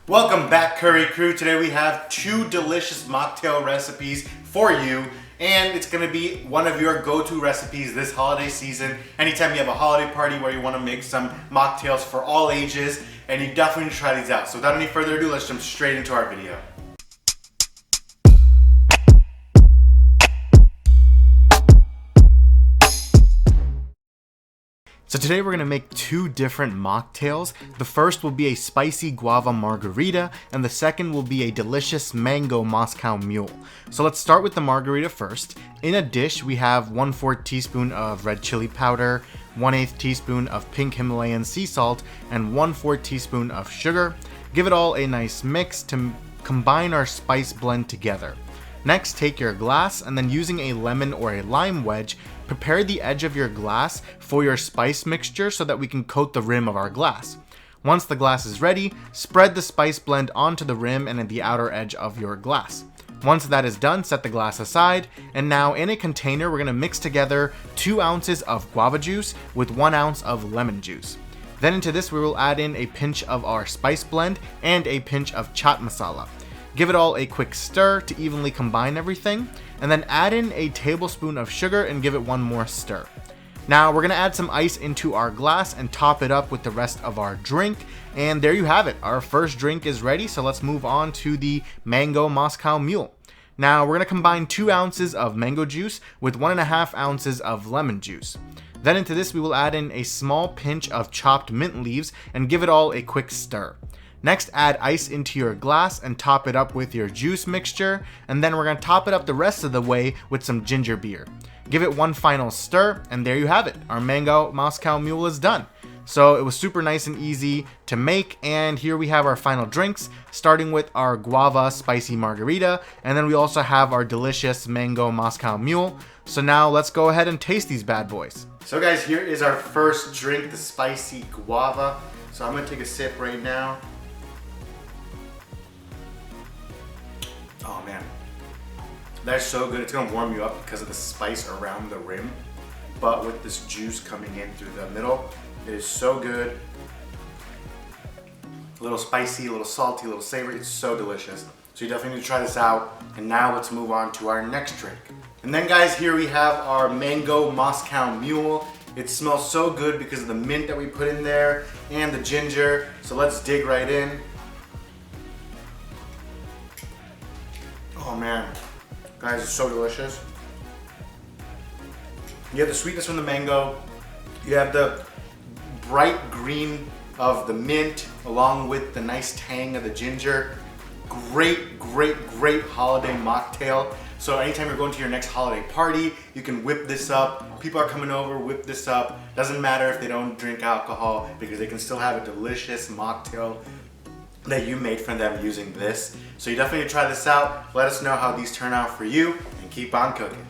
Welcome back, Curry Crew. Today we have two delicious mocktail recipes for you, and it's gonna be one of your go-to recipes this holiday season. Anytime you have a holiday party where you wanna make some mocktails for all ages, and you definitely need to try these out. So without any further ado, let's jump straight into our video. So today we're going to make two different mocktails. The first will be a spicy guava margarita, and the second will be a delicious mango Moscow Mule. So let's start with the margarita first. In a dish, we have 1/4 teaspoon of red chili powder, 1/8 teaspoon of pink Himalayan sea salt, and 1/4 teaspoon of sugar. Give it all a nice mix to combine our spice blend together. Next, take your glass and then using a lemon or a lime wedge, prepare the edge of your glass for your spice mixture so that we can coat the rim of our glass. Once the glass is ready, spread the spice blend onto the rim and at the outer edge of your glass. Once that is done, set the glass aside, and now in a container we're going to mix together 2 ounces of guava juice with 1 ounce of lemon juice. Then into this we will add in a pinch of our spice blend and a pinch of chaat masala. Give it all a quick stir to evenly combine everything, and then add in a tablespoon of sugar and give it one more stir. Now we're gonna add some ice into our glass and top it up with the rest of our drink, and there you have it. Our first drink is ready, so let's move on to the mango Moscow Mule. Now we're gonna combine 2 ounces of mango juice with 1.5 ounces of lemon juice. Then into this we will add in a small pinch of chopped mint leaves and give it all a quick stir. Next, add ice into your glass and top it up with your juice mixture, and then we're going to top it up the rest of the way with some ginger beer. Give it one final stir, and there you have it. Our mango Moscow Mule is done. So it was super nice and easy to make, and here we have our final drinks, starting with our guava spicy margarita, and then we also have our delicious mango Moscow Mule. So now let's go ahead and taste these bad boys. So guys, here is our first drink, the spicy guava. So I'm going to take a sip right now. Oh man, that's so good. It's gonna warm you up because of the spice around the rim, but with this juice coming in through the middle, it is so good. A little spicy, a little salty, a little savory. It's so delicious. So you definitely need to try this out. And now let's move on to our next drink. And then guys, here we have our mango Moscow Mule. It smells so good because of the mint that we put in there and the ginger. So let's dig right in. Oh man, guys, it's so delicious. You have the sweetness from the mango, you have the bright green of the mint, along with the nice tang of the ginger. Great, great, great holiday mocktail. So anytime you're going to your next holiday party, you can whip this up. People are coming over, whip this up. Doesn't matter if they don't drink alcohol, because they can still have a delicious mocktail that you made for them using this. So you definitely need to try this out. Let us know how these turn out for you, and keep on cooking.